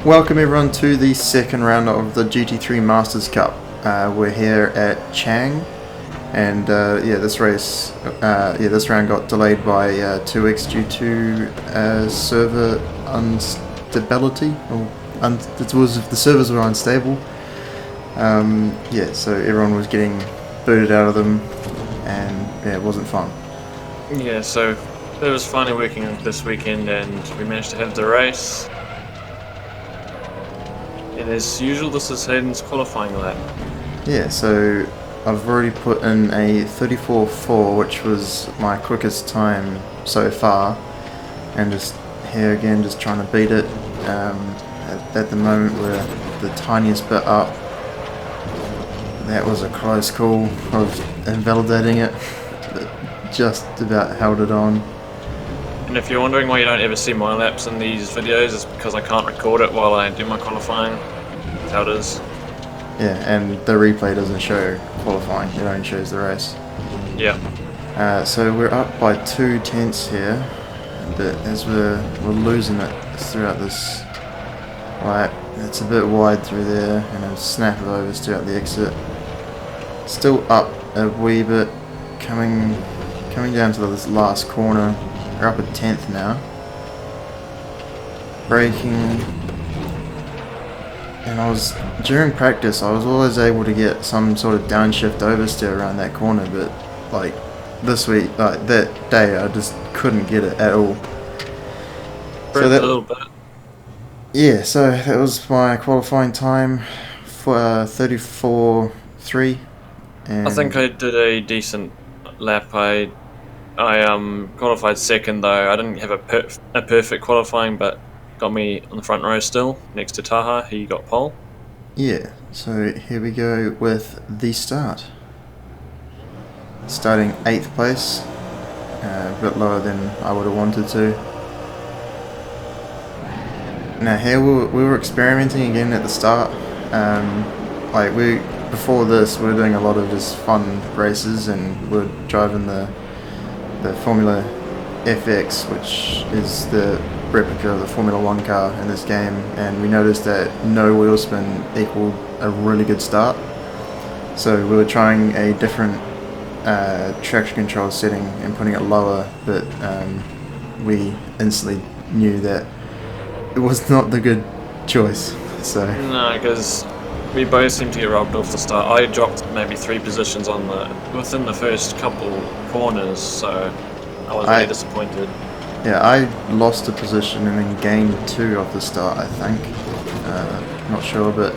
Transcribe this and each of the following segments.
Welcome everyone to the second round of the GT3 Masters Cup. We're here at Chang, and this round got delayed by 2x due to server instability, the servers were unstable. So everyone was getting booted out of them, and it wasn't fun. Yeah, so it was finally working this weekend, and we managed to have the race. And as usual, this is Hayden's qualifying lap. Yeah, so I've already put in a 34.4, which was my quickest time so far, and just here again, just trying to beat it. At the moment, we're the tiniest bit up. That was a close call of invalidating it, but just about held it on. And if you're wondering why you don't ever see my laps in these videos, it's because I can't record it while I do my qualifying. That's how it is. Yeah, and the replay doesn't show qualifying, it only shows the race. Yeah. So we're up by 2 tenths here, but as we're losing it throughout this lap. It's a bit wide through there, and a snap of overs throughout the exit. Still up a wee bit, coming down to this last corner. We're up a tenth now. Braking, and during practice I was always able to get some sort of downshift oversteer around that corner, but like this week, that day, I just couldn't get it at all. So that, a little bit. Yeah, so that was my qualifying time for 34.3. I think I did a decent lap. I qualified second though. I didn't have a perfect qualifying, but got me on the front row still, next to Taha. He got pole. Yeah, so here we go with the start. Starting 8th place, a bit lower than I would have wanted to. Now here we were experimenting again at the start. Before this we were doing a lot of just fun races, and we were driving the Formula FX, which is the replica of the Formula 1 car in this game, and we noticed that no wheel spin equaled a really good start. So we were trying a different traction control setting and putting it lower, but we instantly knew that it was not the good choice. So no, because we both seemed to get robbed off the start. I dropped maybe 3 positions within the first couple corners, so I was really disappointed. Yeah, I lost a position and then gained 2 off the start, I think. Not sure, but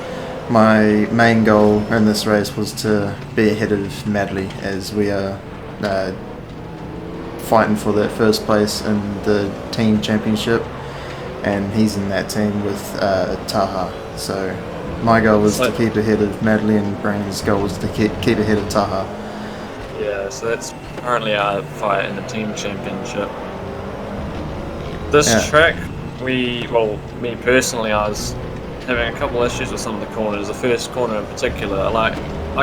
my main goal in this race was to be ahead of Madley, as we are fighting for that first place in the team championship, and he's in that team with Taha. So my goal was to keep ahead of Madley, and Brandon's goal was to keep ahead of Taha. Yeah, so that's currently our fight in the team championship. This track, me personally, I was having a couple issues with some of the corners. The first corner in particular, I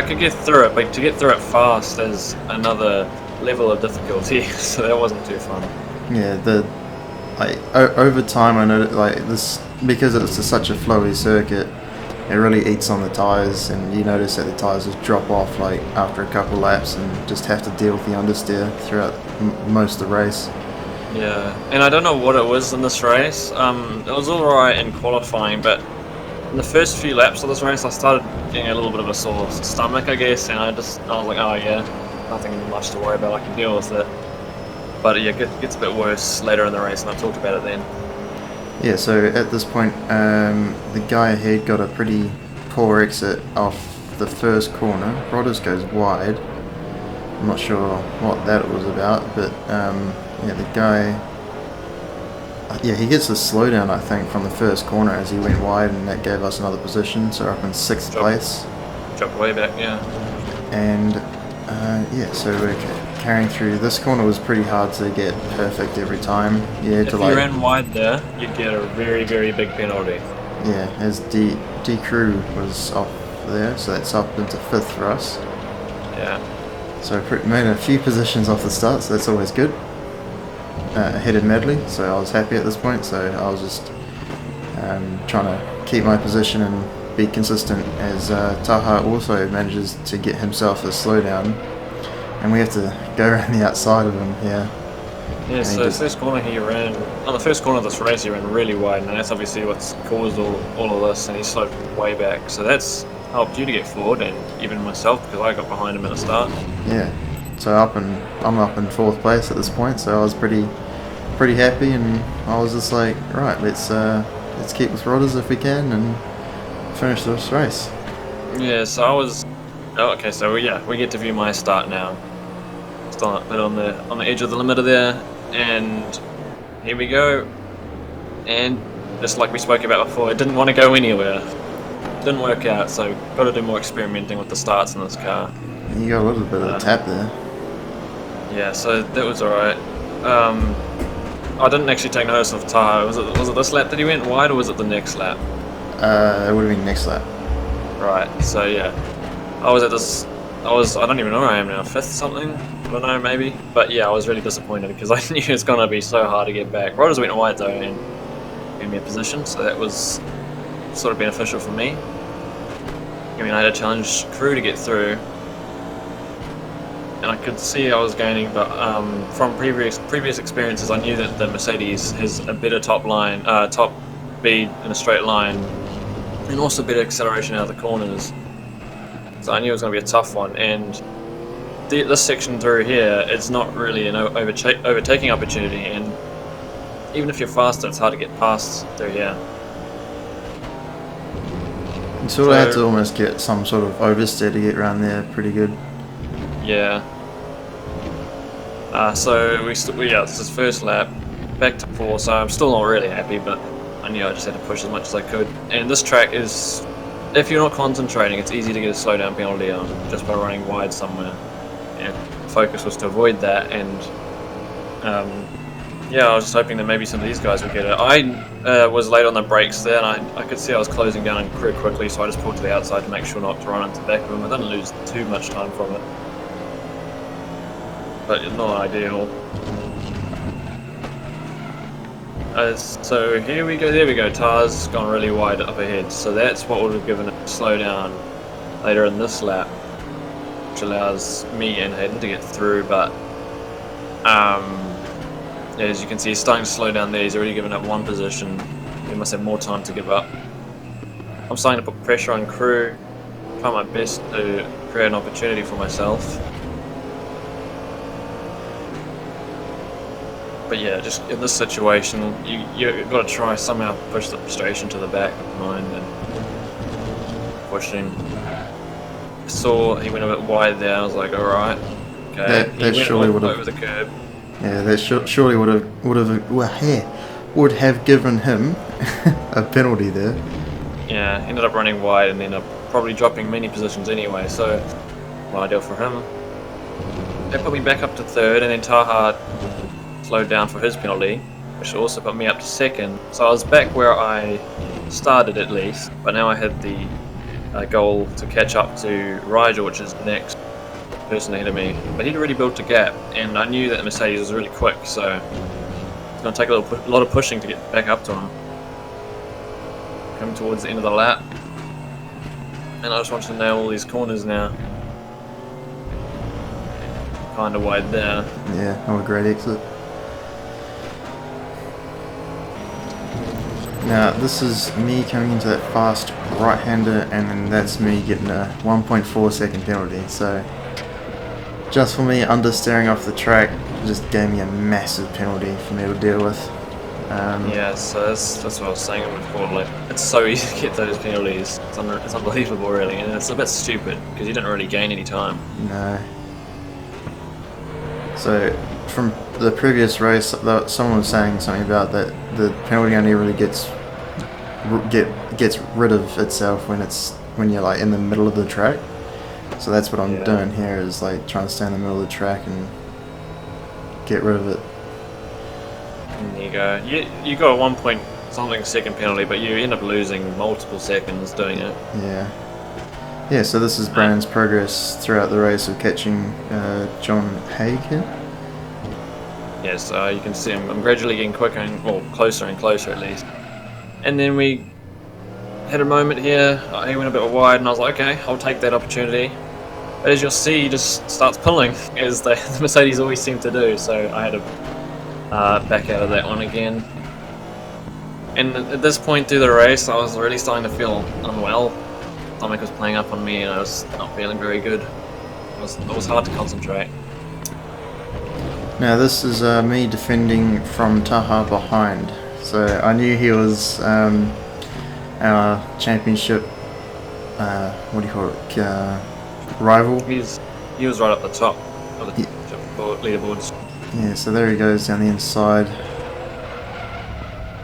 could get through it, but to get through it fast is another level of difficulty, so that wasn't too fun. Yeah, over time I noticed this, because it's such a flowy circuit, it really eats on the tyres, and you notice that the tyres just drop off after a couple laps, and just have to deal with the understeer throughout most of the race. Yeah, and I don't know what it was in this race. It was alright in qualifying, but in the first few laps of this race I started getting a little bit of a sore stomach, I guess, and I was like, oh yeah, nothing much to worry about, I can deal with it. But yeah, it gets a bit worse later in the race, and I talked about it then. Yeah, so at this point, the guy ahead got a pretty poor exit off the first corner. Rodders goes wide. I'm not sure what that was about, but the guy, he gets a slowdown, I think, from the first corner as he went wide, and that gave us another position, so we're up in 6th place. Dropped way back, yeah. And so we're carrying through. This corner was pretty hard to get perfect every time. If you ran wide there, you'd get a very, very big penalty. Yeah, as D Crew was off there, so that's up into 5th for us. Yeah. So I made a few positions off the start, so that's always good. Ahead of Madley, so I was happy at this point, so I was just trying to keep my position and be consistent, as Taha also manages to get himself a slowdown, and we have to go around the outside of him here. Yeah, so first corner he ran, on the first corner of this race he ran really wide, and that's obviously what's caused all of this, and he slowed way back, so that's helped you to get forward, and even myself, because I got behind him at the start. Yeah, so I'm up in 4th place at this point, so I was pretty happy, and I was just like, right, let's keep with Rodders if we can, and finish this race. Yeah, so I was... Oh, okay, so yeah, we get to view my start now. Still a bit on the edge of the limiter there, and here we go. And just like we spoke about before, it didn't want to go anywhere. Didn't work out, so got to do more experimenting with the starts in this car. You got a little bit of a tap there. Yeah, so that was alright. I didn't actually take notice of Taha. Was it this lap that he went wide, or was it the next lap? It would have been next lap. Right, so yeah. I don't even know where I am now, 5th something? I don't know, maybe. But yeah, I was really disappointed because I knew it was going to be so hard to get back. Rodders went wide though and gave me a position, so that was sort of beneficial for me. I mean, I had to challenge crew to get through. And I could see I was gaining, but from previous experiences, I knew that the Mercedes has a better top speed in a straight line, and also better acceleration out of the corners. So I knew it was going to be a tough one, and this section through here, it's not really an overtaking opportunity, and even if you're faster, it's hard to get past through here. You sort of have to almost get some sort of oversteer to get around there pretty good. Yeah. So this is first lap, back to 4, so I'm still not really happy, but I knew I just had to push as much as I could. And this track is, if you're not concentrating, it's easy to get a slowdown penalty on just by running wide somewhere. And the focus was to avoid that, and yeah, I was just hoping that maybe some of these guys would get it. I was late on the brakes there, and I could see I was closing down on crew quickly, so I just pulled to the outside to make sure not to run into the back of him. I didn't lose too much time from it, but it's not ideal. So here we go, there we go, Tar's gone really wide up ahead, so that's what would have given it a slowdown later in this lap, which allows me and Hayden to get through, but yeah, as you can see, he's starting to slow down there. He's already given up 1 position. He must have more time to give up. I'm starting to put pressure on crew, try my best to create an opportunity for myself. But yeah, just in this situation, you've got to try somehow push the frustration to the back of the mind and pushing. Saw he went a bit wide there. I was like, all right, okay. That surely would have over the curb. Yeah, that surely would have given him a penalty there. Yeah, ended up running wide and ended up probably dropping many positions anyway. So, not ideal for him. That put me back up to 3rd, and then Taha slowed down for his penalty, which also put me up to 2nd. So I was back where I started at least, but now I had the goal to catch up to Rigel, which is the next person ahead of me. But he'd already built a gap, and I knew that the Mercedes was really quick, so it's going to take a lot of pushing to get back up to him. Coming towards the end of the lap, and I just want to nail all these corners now. Kind of wide there. Yeah, oh, a great exit. Now this is me coming into that fast right-hander, and then that's me getting a 1.4 second penalty. So just for me understeering off the track, just gave me a massive penalty for me to deal with. Yeah, so that's what I was saying before. Like, it's so easy to get those penalties. It's unbelievable, really, and it's a bit stupid because you didn't really gain any time. No. So from the previous race, someone was saying something about that the penalty only really gets rid of itself when you're like in the middle of the track. So that's what I'm doing here, is like trying to stay in the middle of the track and get rid of it. And there you go. You got a 1 point something second penalty, but you end up losing multiple seconds doing it. Yeah. Yeah, so this is Brandon's progress throughout the race of catching John Hagen. Yeah, so you can see I'm gradually getting quicker, or closer and closer at least. And then we had a moment here. He went a bit wide, and I was like, okay, I'll take that opportunity. But as you'll see, he just starts pulling, as the Mercedes always seem to do. So I had to back out of that one again. And at this point through the race, I was really starting to feel unwell. Stomach was playing up on me, and I was not feeling very good. It was hard to concentrate. Now this is me defending from Taha behind. So I knew he was our championship, what do you call it, rival. He was right up the top of the leaderboards. Yeah, so there he goes down the inside.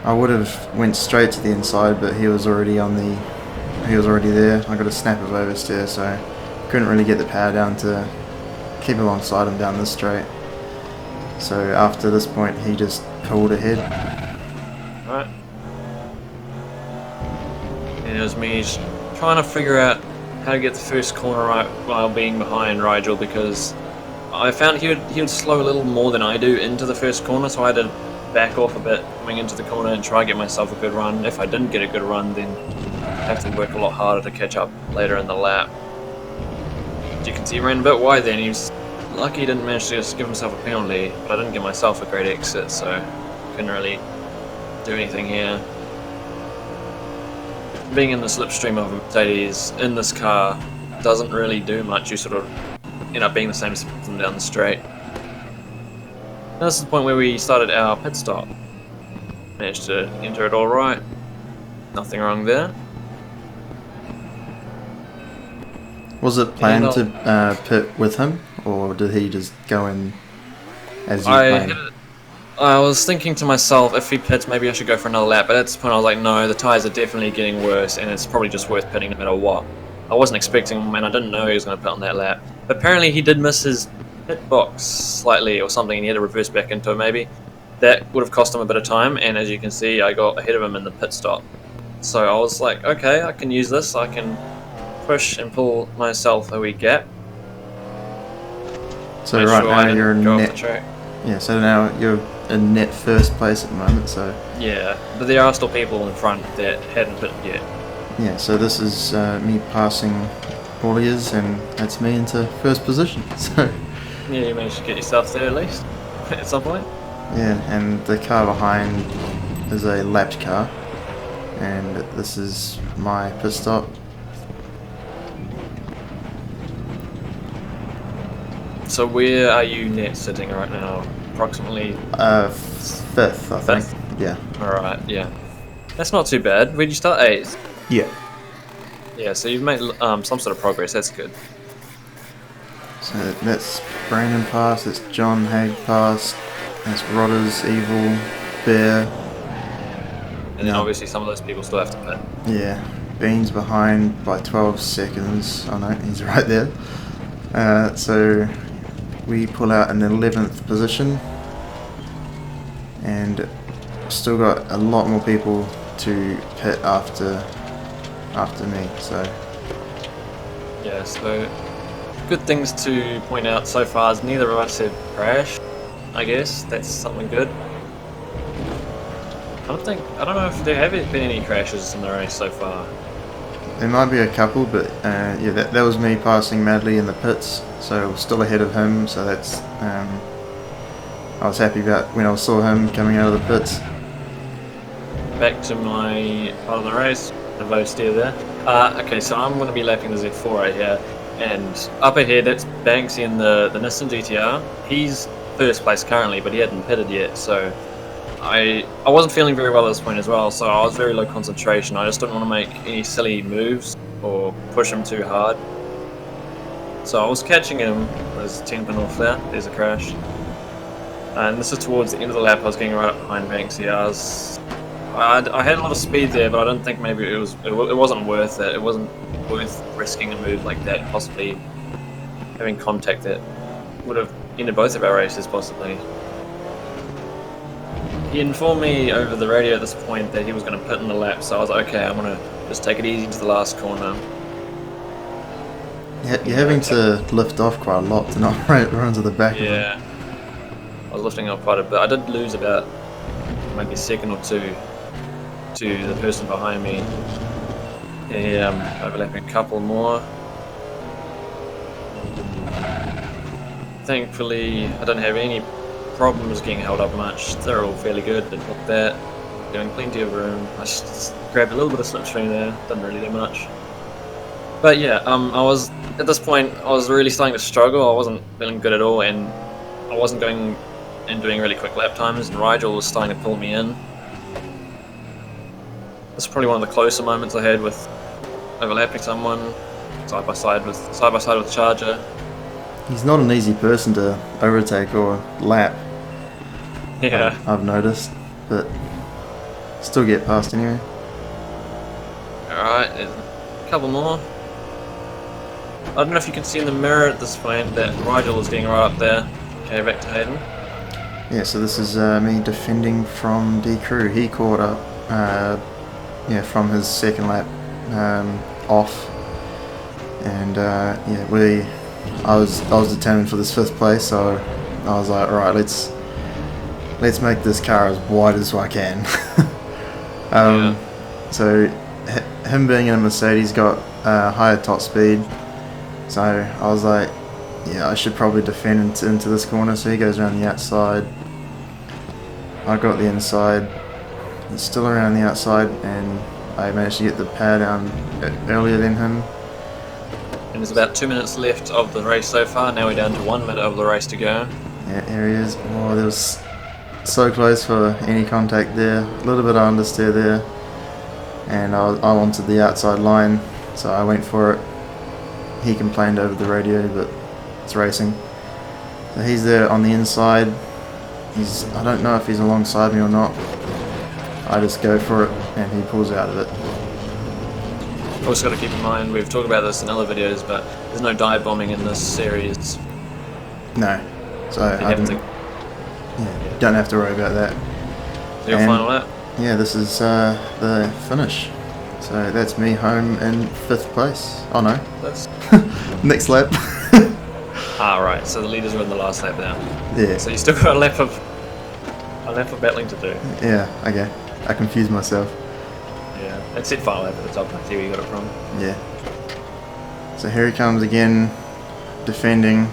I would have went straight to the inside, but he was already there. I got a snap of oversteer, so couldn't really get the power down to keep alongside him down this straight. So after this point, he just pulled ahead. Right. And it was me trying to figure out how to get the first corner right while being behind Rigel, because I found he would slow a little more than I do into the first corner, so I had to back off a bit coming into the corner and try to get myself a good run. If I didn't get a good run, then I'd have to work a lot harder to catch up later in the lap. As you can see, he ran a bit wide then. He was lucky he didn't manage to just give himself a penalty, but I didn't give myself a great exit, so couldn't really do anything here. Being in the slipstream of a Mercedes in this car doesn't really do much. You sort of end up being the same as them down the straight. And this is the point where we started our pit stop. Managed to enter it all right. Nothing wrong there. Was it planned to pit with him, or did he just go in as you planned? I was thinking to myself, if he pits, maybe I should go for another lap, but at this point I was like, no, the tyres are definitely getting worse, and it's probably just worth pitting no matter what. I wasn't expecting him, and I didn't know he was going to pit on that lap. But apparently he did miss his pit box slightly or something, and he had to reverse back into it maybe. That would have cost him a bit of time, and as you can see, I got ahead of him in the pit stop. So I was like, okay, I can use this, I can push and pull myself a wee gap. So right now you're in net. Yeah, so now you're in net first place at the moment, so... Yeah, but there are still people in front that hadn't pitted yet. Yeah, so this is me passing Pauliers, and that's me into first position, so... Yeah, you managed to get yourself there at least, at some point. Yeah, and the car behind is a lapped car, and this is my pit stop. So where are you net sitting right now? Approximately... fifth, I think. Yeah. Alright, yeah. That's not too bad. Where'd you start? 8th? Yeah. Yeah, so you've made some sort of progress, that's good. So that's Brandon pass, that's John Haig pass, that's Rodders, Evil, Bear. And then obviously some of those people still have to pit. Yeah. Bean's behind by 12 seconds. Oh no, he's right there. So we pull out an 11th position, and still got a lot more people to pit after me, so yeah, so good things to point out so far is neither of us have crashed. I guess that's something good. I don't know if there have been any crashes in the race so far. There might be a couple, but yeah, that was me passing Madley in the pits, so still ahead of him, so that's I was happy about when I saw him coming out of the pits. Back to my part of the race, the low steer there. Okay, so I'm going to be lapping the Z4 right here, and up ahead that's Banksy in the Nissan GTR. He's first place currently, but he hadn't pitted yet, so I wasn't feeling very well at this point as well, so I was very low concentration. I just didn't want to make any silly moves or push him too hard. So I was catching him. There's 10 pin off there. There's a crash. And this is towards the end of the lap. I was getting right up behind Banksy. I had a lot of speed there, but I didn't think maybe it wasn't worth it. It wasn't worth risking a move like that, possibly having contact that would have ended both of our races, possibly. He informed me over the radio at this point that he was going to pit in the lap, so I was like, okay, I'm going to just take it easy to the last corner. Yeah, you're having to lift off quite a lot to not run to the back of him. Yeah, I was lifting off quite a bit. I did lose about maybe a second or two to the person behind me. Yeah, overlapping a couple more. Thankfully, I don't have any problems getting held up much. They're all fairly good with that. Doing plenty of room. I just grabbed a little bit of slipstream there. Didn't really do much. But yeah, I was at this point. I was really starting to struggle. I wasn't feeling good at all, and I wasn't going and doing really quick lap times. And Rigel was starting to pull me in. This is probably one of the closer moments I had with overlapping someone side by side with Charger. He's not an easy person to overtake or lap. Yeah. I've noticed, but still get past anyway. Alright, a couple more. I don't know if you can see in the mirror at this point that Rigel is getting right up there. Okay, back to Hayden. Yeah, so this is me defending from D-Crew. He caught up from his second lap off, and I was determined for this 5th place, so I was like, alright, let's make this car as wide as I can. So him being in a Mercedes got higher top speed, so I was like, yeah, I should probably defend into this corner. So he goes around the outside, I got the inside, he's still around the outside, and I managed to get the power down earlier than him. And there's about 2 minutes left of the race so far. Now we're down to 1 minute of the race to go. Yeah, here he is. Oh, there was so close for any contact there. A little bit of understeer there, and I wanted the outside line, so I went for it. He complained over the radio, but it's racing. So he's there on the inside. I don't know if he's alongside me or not. I just go for it, and he pulls out of it. Also got to keep in mind, we've talked about this in other videos, but there's no dive bombing in this series. No, so I didn't. Yeah, don't have to worry about that. So your final lap? Yeah, this is the finish. So that's me home in 5th place. Oh no, That's next lap. right. So the leaders are in the last lap now. Yeah. So you still got a lap of battling to do. Yeah. Okay. I confused myself. Yeah. It said final lap at the top. I see where you got it from. Yeah. So here he comes again, defending.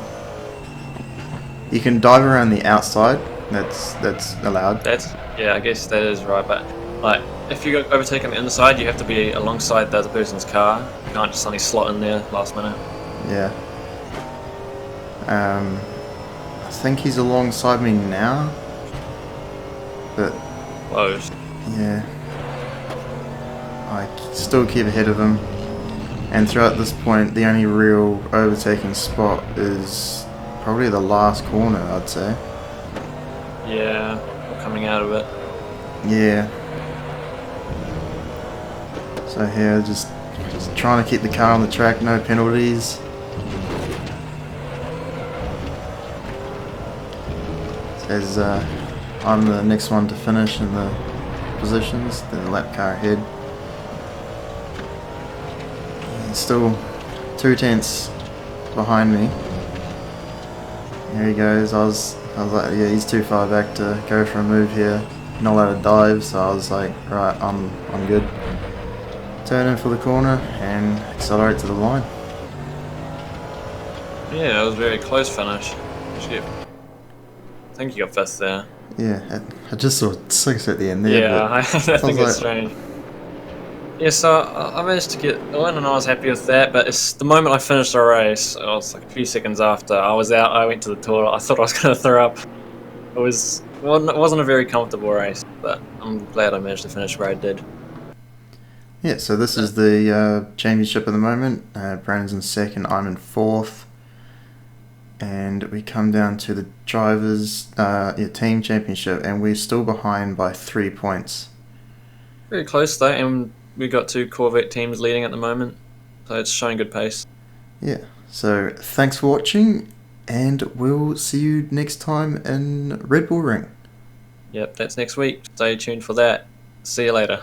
You can dive around the outside. That's allowed. Yeah, I guess that is right. But like, if you got overtaken on the inside, you have to be alongside the other person's car. You can't just suddenly slot in there last minute. Yeah. I think he's alongside me now. But Close. yeah, I still keep ahead of him. And throughout this point, the only real overtaking spot is probably the last corner, I'd say. Yeah, we're coming out of it. Yeah. So here, just trying to keep the car on the track, no penalties. As I'm the next one to finish in the positions, the lap car ahead. He's still 2 tenths behind me. Here he goes. I was like, yeah, he's too far back to go for a move here. Not allowed to dive, so I was like, right, I'm good. Turn in for the corner and accelerate to the line. Yeah, it was a very close finish. I think you got 5th there. Yeah, I just saw 6 at the end there. Yeah, I think like, it's strange. Yeah, so I managed to get a win and I was happy with that, but it's the moment I finished the race, it was like a few seconds after, I was out, I went to the toilet, I thought I was going to throw up. It wasn't a very comfortable race, but I'm glad I managed to finish where I did. Yeah, so this is the championship at the moment. Brandon's in 2nd, I'm in 4th. And we come down to the drivers' team championship, and we're still behind by 3 points. Very close though, and we've got 2 Corvette teams leading at the moment, so it's showing good pace. Yeah, so thanks for watching, and we'll see you next time in Red Bull Ring. Yep, that's next week. Stay tuned for that. See you later.